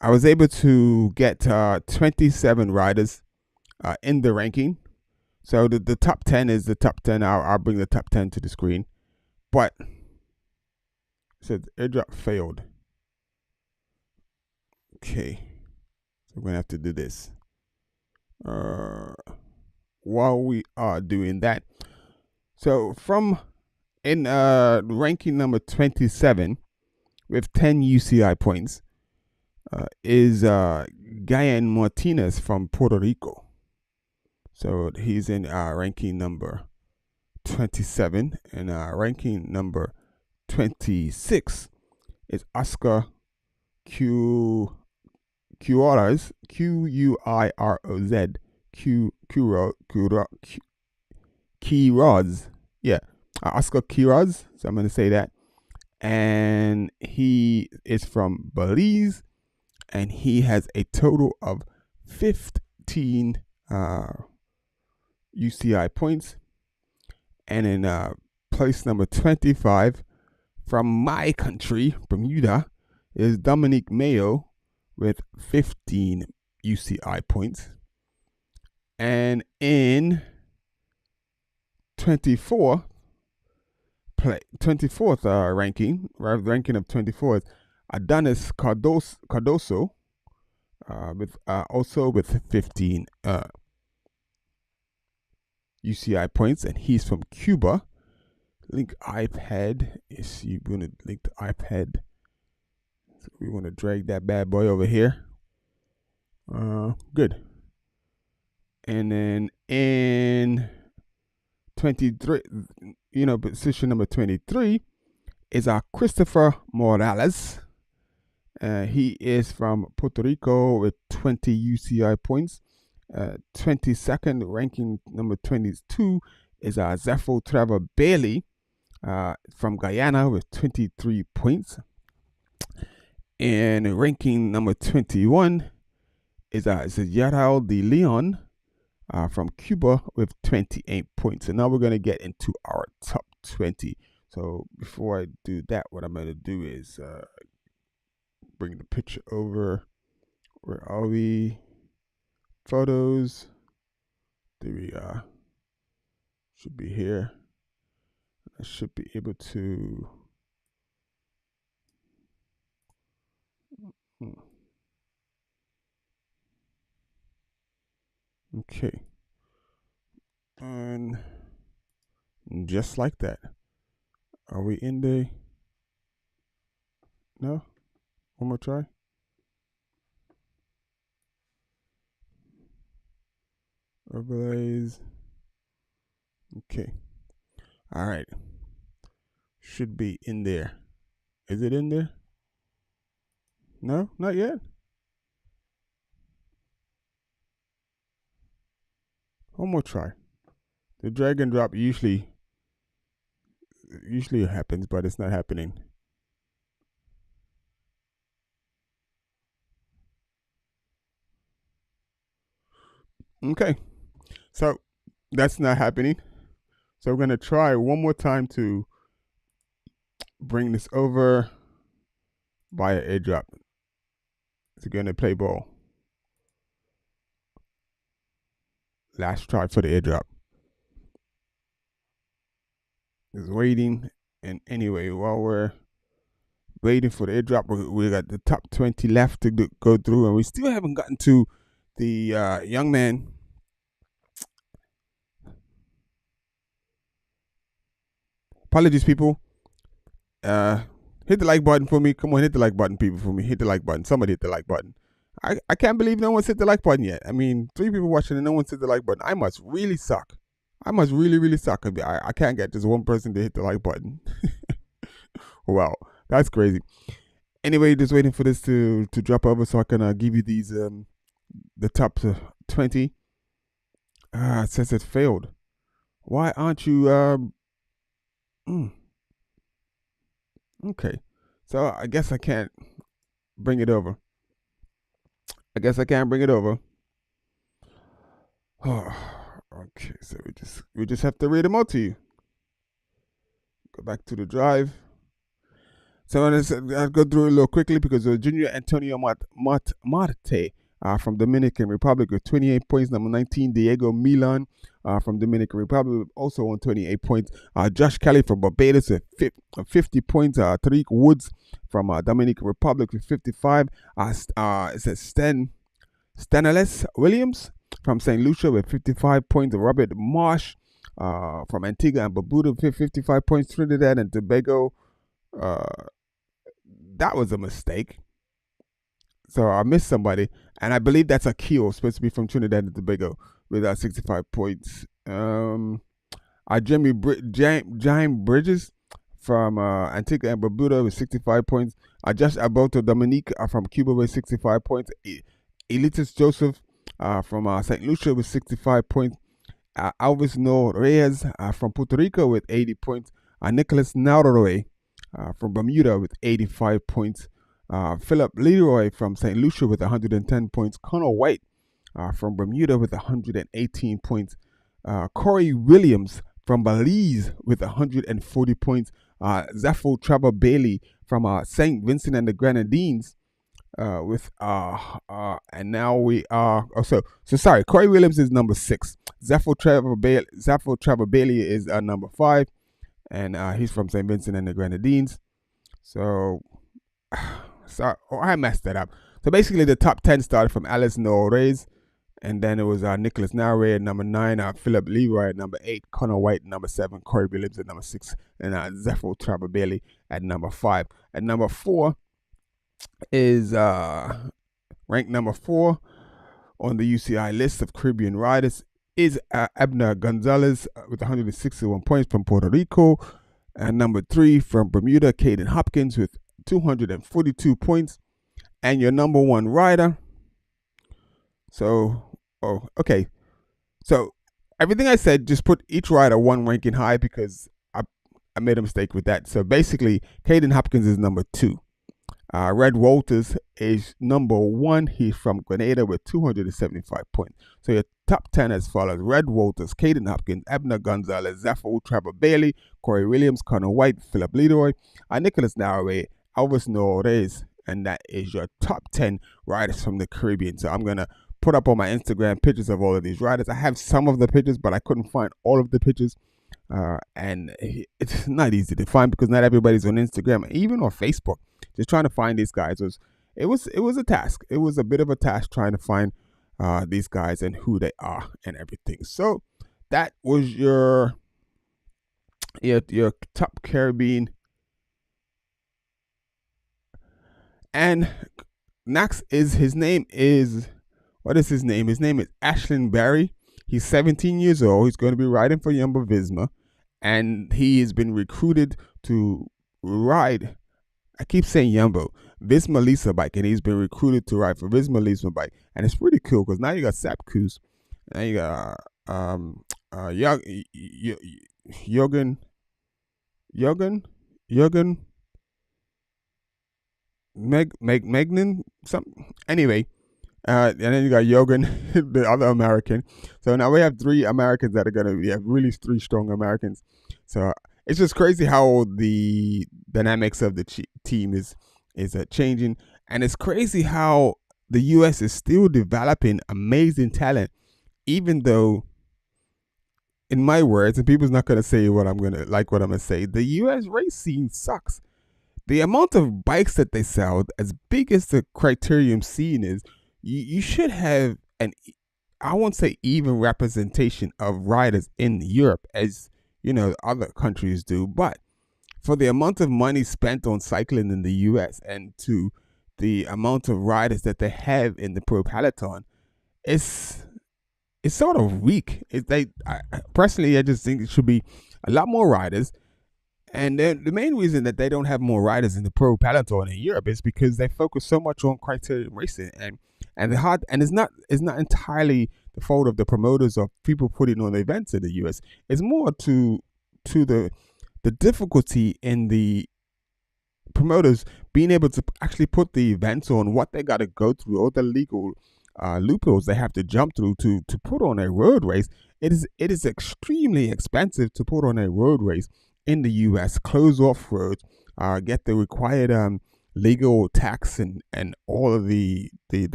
I was able to get 27 riders in the ranking. So the top 10 is the top 10. I'll bring the top 10 to the screen. But it said airdrop failed. Okay. So we're going to have to do this. While we are doing that. So from in ranking number 27 with 10 UCI points is Guyan Martinez from Puerto Rico. So he's in ranking number 27, and ranking number 26 is Oscar Quiroz, Quiroz, yeah, Oscar Quiroz. So I'm going to say that, and he is from Belize, and he has a total of 15 UCI points. And in place number 25 from my country, Bermuda, is Dominique Mayo with 15 UCI points. And in 24th ranking of 24th, Adonis Cardoso with also with 15 UCI points, and he's from Cuba. Link iPad. Is you going to link the iPad? So we want to drag that bad boy over here. Good. And then in 23, position number 23 is our Christopher Morales. He is from Puerto Rico with 20 UCI points. 22nd ranking number 22 is Zepho Trevor Bailey from Guyana with 23 points. And ranking number 21 is Yaral de Leon from Cuba with 28 points. And now we're going to get into our top 20. So before I do that, what I'm going to do is bring the picture over. Where are we? Photos. There we are. Should be here. I should be able to. Okay. And just like that. Are we in the. No? One more try. Overlays. Okay. All right. Should be in there. Is it in there? No, not yet. One more try. The drag and drop usually happens, but it's not happening. Okay. So that's not happening. So we're going to try one more time to bring this over via airdrop. It's going to play ball. Last try for the airdrop. Is waiting. And anyway, while we're waiting for the airdrop, we got the top 20 left to go through, and we still haven't gotten to the young man. Apologies, people. Hit the like button for me. Come on, hit the like button, people, for me. Hit the like button. Somebody hit the like button. I can't believe no one's hit the like button yet. I mean, 3 people watching and no one's hit the like button. I must really suck. I must really, really suck. I can't get just one person to hit the like button. Wow, that's crazy. Anyway, just waiting for this to drop over so I can give you these the top 20. It says it failed. Why aren't you Okay. So I guess I can't bring it over. I guess I can't bring it over. Okay, so we just have to read them out to you. Go back to the drive. So I'll go through it a little quickly because Junior Antonio Marte from Dominican Republic with 28 points. Number 19, Diego Milan from Dominican Republic also on 28 points. Josh Kelly from Barbados with 50 points. Tariq Woods from Dominican Republic with 55. It says Stanislas Williams from St. Lucia with 55 points. Robert Marsh from Antigua and Barbuda with 55 points. Trinidad and Tobago. That was a mistake. So I missed somebody, and I believe that's Akil, supposed to be from Trinidad and Tobago, with 65 points. Jaime Bridges from Antigua and Barbuda with 65 points. Josh Alberto Dominique from Cuba with 65 points. Elitis Joseph from St. Lucia with 65 points. Alvis No Reyes from Puerto Rico with 80 points. Nicholas Nauroy from Bermuda with 85 points. Philip Leroy from St. Lucia with 110 points. Connor White from Bermuda with 118 points. Corey Williams from Belize with 140 points. Zafo Trevor Bailey from St. Vincent and the Grenadines with and now we are sorry, Corey Williams is number 6. Zafo Trevor Bailey is number 5, and he's from St. Vincent and the Grenadines. So I messed that up. So basically, the top 10 started from Alice Norres, and then it was Nicholas Naure at number 9, Philip Leroy at number 8, Connor White at number 7, Corey Williams at number 6, and Zephyr Trevor Bailey at number 5. At number 4 is ranked number 4 on the UCI list of Caribbean riders is Abner Gonzalez with 161 points from Puerto Rico. And number 3 from Bermuda, Caden Hopkins with 242 points. And your number 1 rider. So everything I said, just put each rider one ranking high because I made a mistake with that. So basically, Caden Hopkins is number 2. Red Walters is number 1. He's from Grenada with 275 points. So your top 10 as follows: Red Walters, Caden Hopkins, Abner Gonzalez, Zafo Trevor Bailey, Corey Williams, Connor White, Philip Leroy, Nicholas Naure, Alvis Norres, and that is your top 10 riders from the Caribbean. So I'm going to put up on my Instagram pictures of all of these riders. I have some of the pictures, but I couldn't find all of the pictures. And it's not easy to find because not everybody's on Instagram, even on Facebook. Just trying to find these guys was a task. It was a bit of a task trying to find these guys and who they are and everything. So that was your top Caribbean. And next is his name is His name is Ashlyn Barry. He's 17 years old. He's going to be riding for Jumbo Visma, and he has been recruited to ride. I keep saying Jumbo Visma Lisa bike, and he's been recruited to ride for Visma Lisa bike, and it's pretty cool because now you got Sap Kuz, now you got Jürgen Megnan something. Anyway. And then you got Jürgen, the other American. So now we have 3 Americans that are going to be really 3 strong Americans. So it's just crazy how the dynamics of the team is changing. And it's crazy how the U.S. is still developing amazing talent, even though, in my words, and people's not going to say what I'm going to say, the U.S. race scene sucks. The amount of bikes that they sell, as big as the criterium scene is, you should have I won't say even representation of riders in Europe as, other countries do. But for the amount of money spent on cycling in the U.S. and to the amount of riders that they have in the pro peloton, it's sort of weak. Personally, I just think it should be a lot more riders. And the main reason that they don't have more riders in the pro peloton in Europe is because they focus so much on criterium racing, and it's not entirely the fault of the promoters or people putting on events in the US. It's more to the difficulty in the promoters being able to actually put the events on, what they got to go through, all the legal loopholes they have to jump through to put on a road race. It is extremely expensive to put on a road race in the U.S. Close off roads, get the required legal tax and all of the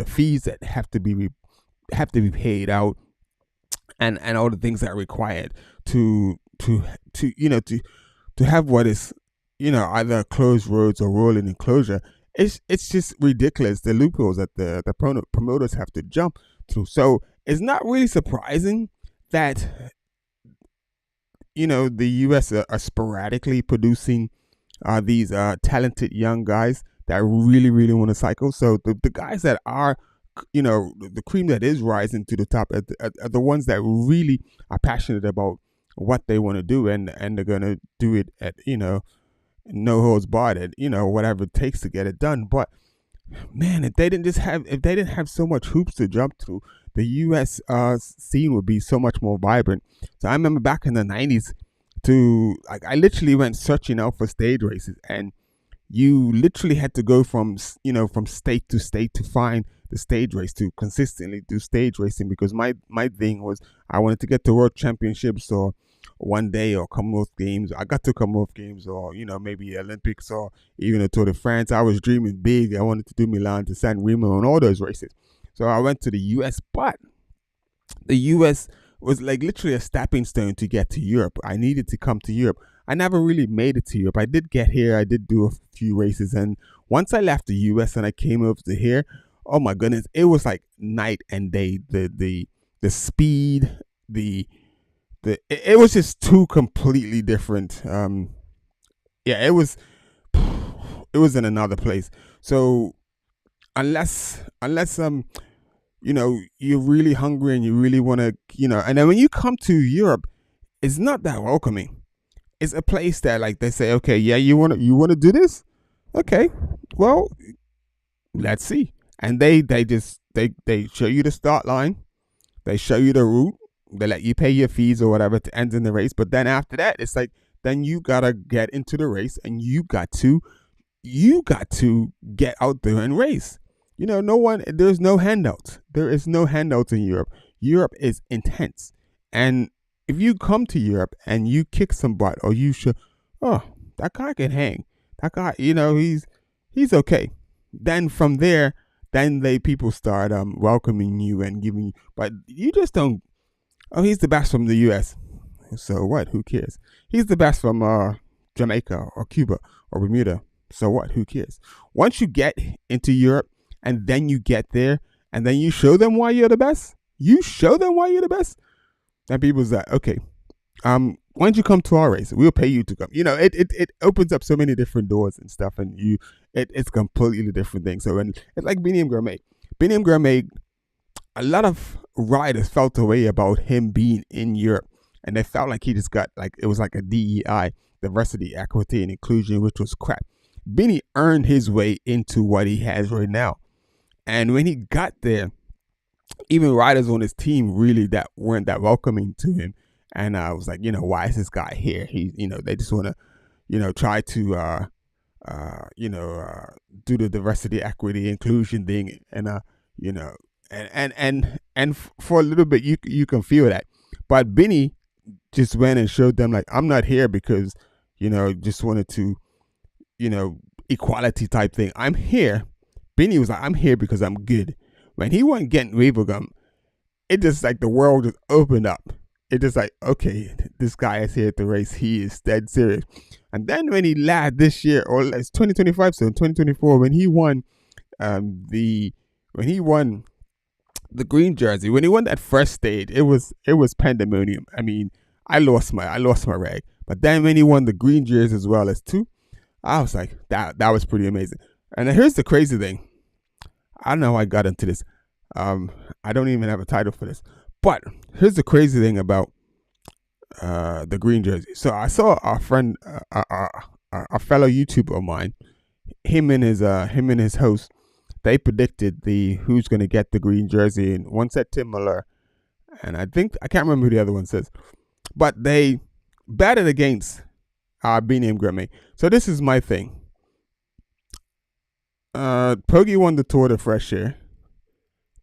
fees that have to be paid out, and all the things that are required to have what is either closed roads or rolling enclosure. It's just ridiculous, the loopholes that the promoters have to jump through. So it's not really surprising that the US are sporadically producing these talented young guys that really really want to cycle. So the guys that are the cream that is rising to the top are the ones that really are passionate about what they want to do, and they're gonna do it at no holds barred, at whatever it takes to get it done. But man, if they didn't have so much hoops to jump through, the U.S. Scene would be so much more vibrant. So I remember back in the 90s, I literally went searching out for stage races, and you literally had to go from state to state to find the stage race, to consistently do stage racing, because my thing was I wanted to get to world championships, or one day, or Commonwealth Games. I got to Commonwealth Games, or maybe Olympics, or even a Tour de France. I was dreaming big. I wanted to do Milan to San Remo and all those races. So I went to the US, but the US was like literally a stepping stone to get to Europe. I needed to come to Europe. I never really made it to Europe. I did get here. I did do a few races, and once I left the US and I came over to here, oh my goodness, it was like night and day. The speed, it was just two completely different. It was in another place. So unless you're really hungry and you really want to, and then when you come to Europe, it's not that welcoming. It's a place that, like, they say, okay, yeah, you want to do this, okay, well, let's see. And they show you the start line, they show you the route, they let you pay your fees or whatever to end in the race. But then after that, it's like, then you gotta get into the race, and you got to get out there and race. There's no handouts. There is no handouts in Europe. Europe is intense. And if you come to Europe and you kick some butt, or you show, oh, that guy can hang. That guy, he's okay. Then from there, people start welcoming you and giving you, but you just don't. Oh, he's the best from the U.S. So what? Who cares? He's the best from Jamaica or Cuba or Bermuda. So what? Who cares? Once you get into Europe, and then you get there, and then you show them why you're the best. And people's like, okay, why don't you come to our race? We'll pay you to come. It opens up so many different doors and stuff, and it's completely different thing. So, and it's like Beanie and Gourmet. Beanie and Gourmet, a lot of riders felt a way about him being in Europe, and they felt like he just got, like, it was like a DEI, diversity, equity, and inclusion, which was crap. Beanie earned his way into what he has right now. And when he got there, even riders on his team really weren't that welcoming to him. And I was like, why is this guy here? They just want to, try to, do the diversity, equity, inclusion thing. And, and for a little bit, you can feel that. But Benny just went and showed them, like, I'm not here because, just wanted to, equality type thing. I'm here. Benny was like, I'm here because I'm good. When he wasn't getting waiver gum, it just like the world just opened up. It just like, okay, this guy is here at the race. He is dead serious. And then when he led this year, or it's 2025, so in 2024, when he won the green jersey, when he won that first stage, it was pandemonium. I mean, I lost my rag. But then when he won the green jersey as well as two, I was like, that was pretty amazing. And here's the crazy thing. I don't know how I got into this. I don't even have a title for this. But here's the crazy thing about the green jersey. So I saw our friend, a fellow YouTuber of mine, him and his host, they predicted who's going to get the green jersey. And one said Tim Miller, and I can't remember who the other one says, but they batted against Beanie and Grammy. So this is my thing. Poggy won the Tour de Fresh year.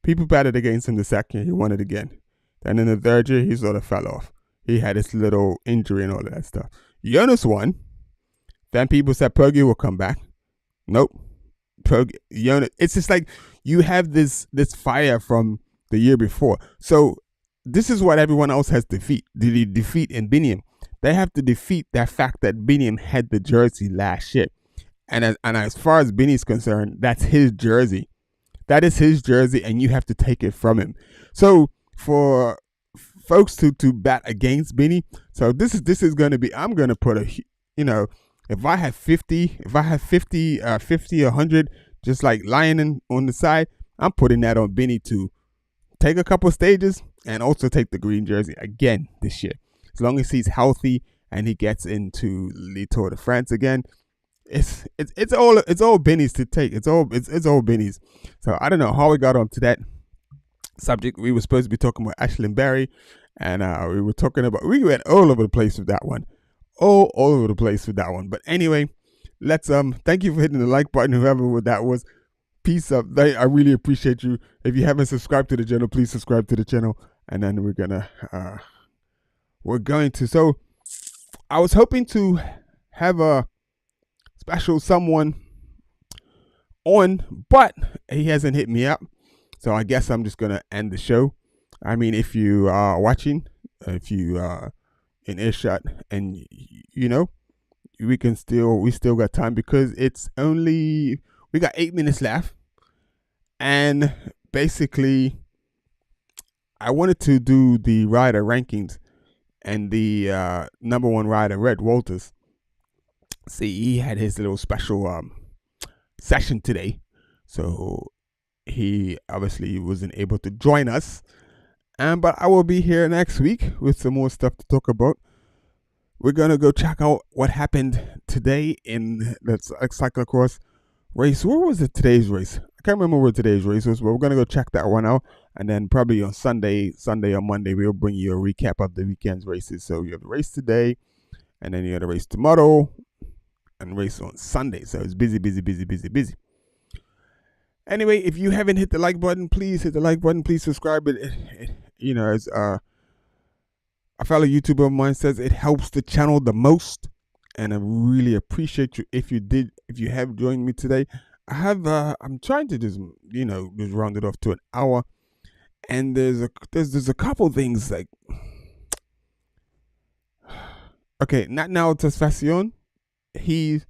People batted against him the second year. He won it again. Then in the third year, he sort of fell off. He had his little injury and all of that stuff. Jonas won. Then people said Poggy will come back. Nope. Poggy, Jonas. It's just like you have this fire from the year before. So this is what everyone else has defeat in Biniam. They have to defeat that fact that Biniam had the jersey last year. And as far as Benny's concerned, that's his jersey. That is his jersey, and you have to take it from him. So for folks to bat against Benny, so this is going to be. I'm going to put if I have 50, 100, just like lying on the side, I'm putting that on Benny to take a couple stages and also take the green jersey again this year. As long as he's healthy and he gets into the Tour de France again. It's all Benny's to take. It's all Benny's. So I don't know how we got onto that subject. We were supposed to be talking about Ashlyn Barry, and we went all over the place with that one, all over the place with that one. But anyway, let's thank you for hitting the like button, whoever that was. Peace up. I really appreciate you. If you haven't subscribed to the channel, please subscribe to the channel, and then we're going to. So I was hoping to have a special someone on, but he hasn't hit me up, so I guess I'm just gonna end the show. I mean, if you are watching, if you are in earshot, and we still got time, because we got 8 minutes left, and basically I wanted to do the rider rankings, and the number one rider, Red Walters. See, he had his little special session today, so he obviously wasn't able to join us. But I will be here next week with some more stuff to talk about. We're gonna go check out what happened today in the cyclocross race. Where was it? Today's race? I can't remember where today's race was, but we're gonna go check that one out. And then probably on Sunday or Monday, we'll bring you a recap of the weekend's races. So you have the race today, and then you have the race tomorrow, and race on Sunday. So it's busy. Anyway, if you haven't hit the like button, please hit the like button. Please subscribe. As a fellow YouTuber of mine says, it helps the channel the most, and I really appreciate you if you have joined me today. I'm trying to just round it off to an hour, and there's a couple things like, okay, not now to Fascion. He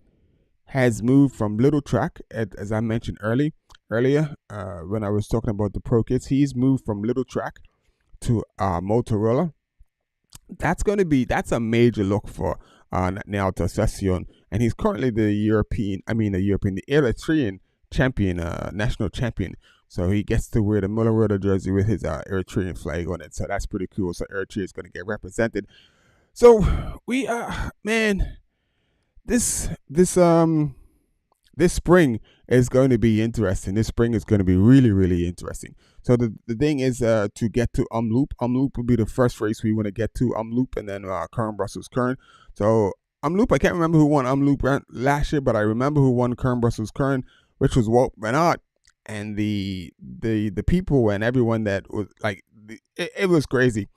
has moved from Little Track, as I mentioned earlier when I was talking about the Pro Kids. He's moved from Little Track to Motorola. That's a major look for now to Fascion, and he's currently the Eritrean champion, national champion. So he gets to wear the Motorola jersey with his Eritrean flag on it. So that's pretty cool. So Eritrea is going to get represented. So we This spring is going to be interesting. This spring is going to be really, really interesting. So the thing is to get to Omloop. Omloop will be the first race we want to get to, Omloop, and then Kern Brussels Kern. So Omloop, I can't remember who won Omloop last year, but I remember who won Kern Brussels Kern, which was Walt Bernard. And the people and everyone that was like, it was crazy.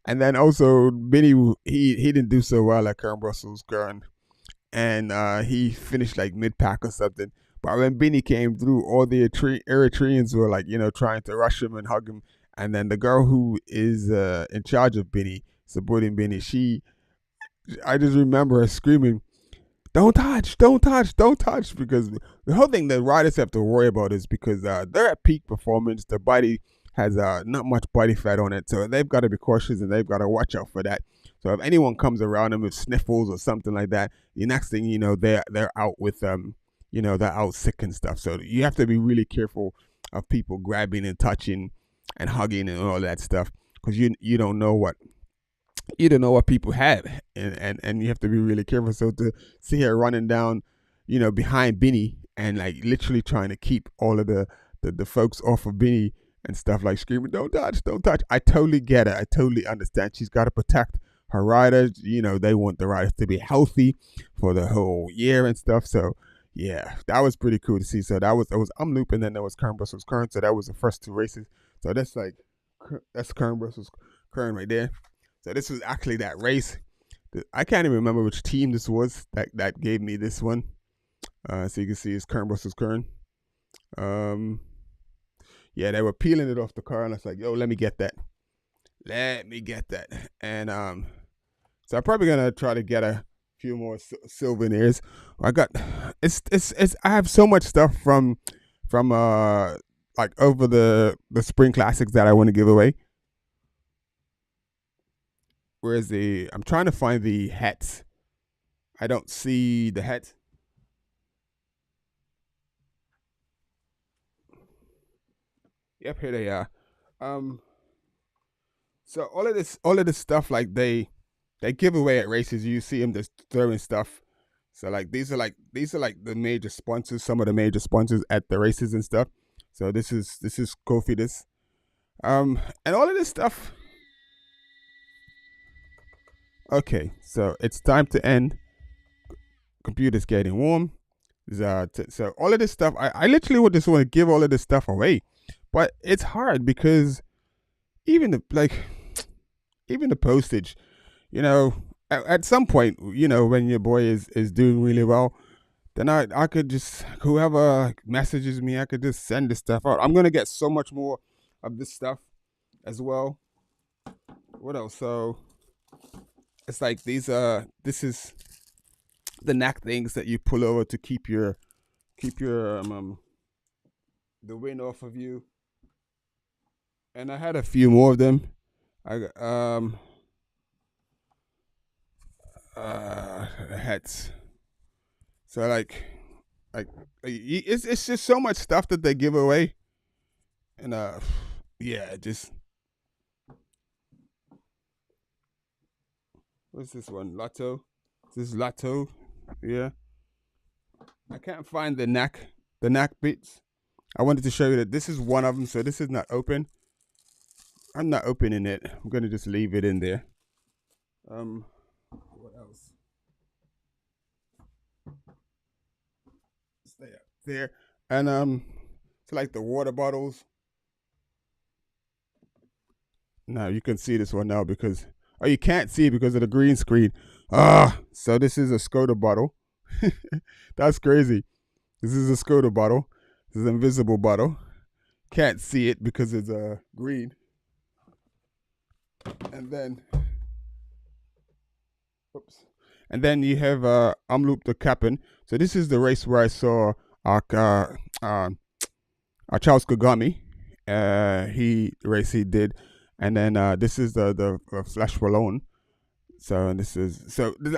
And then also Benny, he didn't do so well at Kern Brussels Kern, and he finished like mid-pack or something. But when Benny came through, all the Eritreans were like, trying to rush him and hug him. And then the girl who is in charge of Benny, supporting Benny, I just remember her screaming, don't touch, because the whole thing that riders have to worry about is because they're at peak performance. The body has not much body fat on it, so they've got to be cautious and they've got to watch out for that. So if anyone comes around them with sniffles or something like that, the next thing you know, they're out with they're out sick and stuff. So you have to be really careful of people grabbing and touching and hugging and all that stuff, because you don't know what people have, and you have to be really careful. So to see her running down, behind Benny and like literally trying to keep all of the folks off of Benny and stuff, like screaming, don't touch. I totally get it. I totally understand. She's got to protect her riders. They want the riders to be healthy for the whole year and stuff. So, Yeah, that was pretty cool to see. So that was Umloop, and then there was Kern Brussels Kern. So that was the first two races. So that's like that's Kern Brussels Kern right there. So this was actually that race. I can't even remember which team this was that gave me this one. So you can see it's Kern Brussels Kern. Um, yeah, they were peeling it off the car, and I was like, "Yo, let me get that. Let me get that." And so I'm probably gonna try to get a few more souvenirs. I got it's. I have so much stuff from like over the spring classics that I want to give away. Whereas I'm trying to find the hats. I don't see the hats. Yep, here they are. Um, so all of this stuff, like they give away at races. You see them just throwing stuff. So like these are like the major sponsors, some of the major sponsors at the races and stuff. So this is Kofi this. And all of this stuff. Okay, so it's time to end. Computer's getting warm. So all of this stuff, I literally would just want to give all of this stuff away, but it's hard because even even the postage, you know, at some point, when your boy is doing really well, then I could just, whoever messages me, I could just send this stuff out. I'm gonna get so much more of this stuff as well. What else? So it's like this is the neck things that you pull over to keep your the wind off of you. And I had a few more of them. I hats. So like it's just so much stuff that they give away, and yeah, just what's this one? Lotto. This is Lotto. Yeah, I can't find the neck bits. I wanted to show you that this is one of them. So this is not open. I'm not opening it. I'm gonna just leave it in there. What else? Stay up there. And so like the water bottles. Now you can see this one now because you can't see it because of the green screen. So this is a Skoda bottle. That's crazy. This is a Skoda bottle. This is an invisible bottle. Can't see it because it's green. And then, oops. And then you have Umloop the Captain. So this is the race where I saw Charles Kagami. The race he did, and then this is the Flash Wallone. So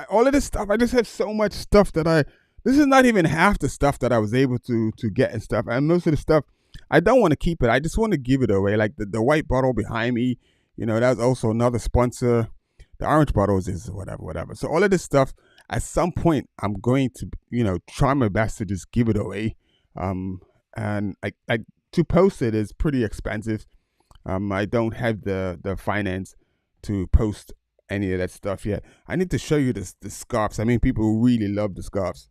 all of this stuff. I just have so much stuff that I. This is not even half the stuff that I was able to get and stuff. And most of the stuff I don't want to keep it. I just want to give it away. Like the white bottle behind me, that's also another sponsor. The orange bottles is whatever. So all of this stuff, at some point, I'm going to, try my best to just give it away. And I to post it is pretty expensive. I don't have the finance to post any of that stuff yet. I need to show you the scarves. I mean, people really love the scarves.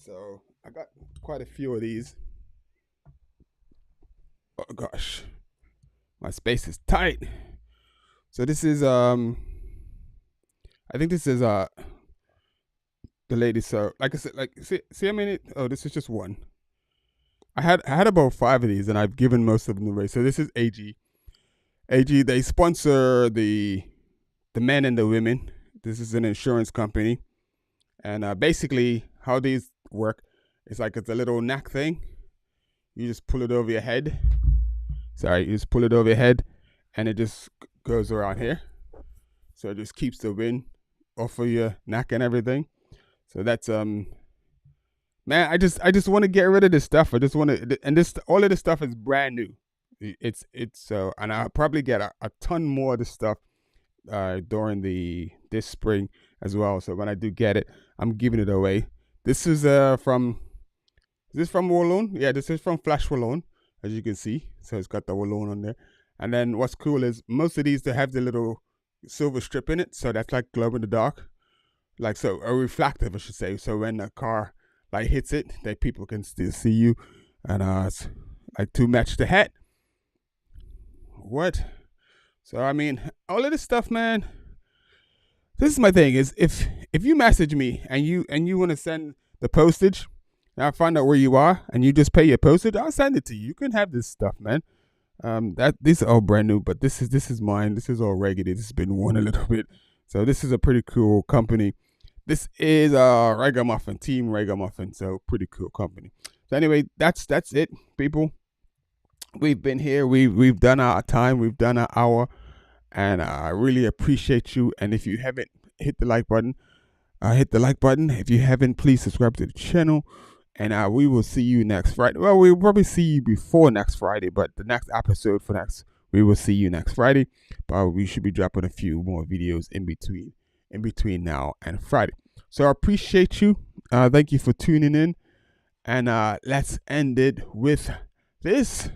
So I got quite a few of these. Oh gosh, my space is tight. So this is I think this is the lady. So like I said, like see I mean it. Oh, this is just one. I had about 5 of these, and I've given most of them away. So this is AG. AG, they sponsor the men and the women. This is an insurance company, and basically how these work is like it's a little neck thing. You just pull it over your head. Sorry, you just pull it over your head, and it just goes around here. So it just keeps the wind off of your neck and everything. So that's man, I just want to get rid of this stuff. I just want to, and this all of this stuff is brand new. It's so, and I'll probably get a ton more of this stuff during this spring as well. So when I do get it, I'm giving it away. This is from Walloon? Yeah, this is from Flash Walloon, as you can see. So it's got the Walloon on there. And then what's cool is most of these, they have the little silver strip in it. So that's like glow in the dark. Like, so a reflective, I should say. So when a car like hits it, that people can still see you. And it's like to match the hat. What? So I mean, all of this stuff, man. This is my thing, is if you message me and you want to send the postage, and I find out where you are and you just pay your postage, I'll send it to you. You can have this stuff, man. These are all brand new, but this is mine. This is all raggedy. This has been worn a little bit. So this is a pretty cool company. This is Ragamuffin, Team Ragamuffin. So pretty cool company. So anyway, that's it, people. We've been here. We've done our time. We've done our hour, and I really appreciate you. And if you haven't hit the like button, hit the like button. If you haven't, please subscribe to the channel. And we will see you next Friday. Well, we'll probably see you before next Friday, but the next episode we will see you next Friday. But we should be dropping a few more videos in between now and Friday. So I appreciate you. Thank you for tuning in. And let's end it with this.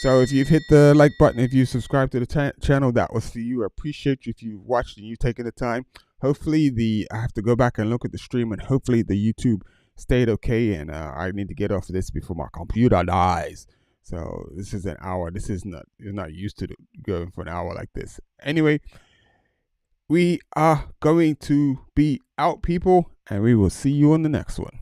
So if you've hit the like button, if you subscribe to the channel, that was for you. I appreciate you if you watched and you taking the time. Hopefully I have to go back and look at the stream, and hopefully the YouTube stayed okay. And I need to get off of this before my computer dies. So this is an hour. This is not used to going for an hour like this. Anyway, we are going to be out, people, and we will see you on the next one.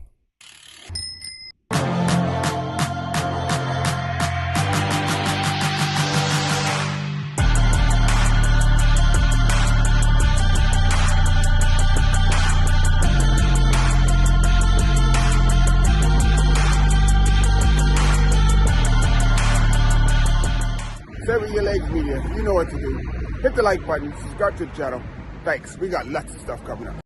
Your legs media, you know what to do. Hit the like button, subscribe to the channel. Thanks. We got lots of stuff coming up.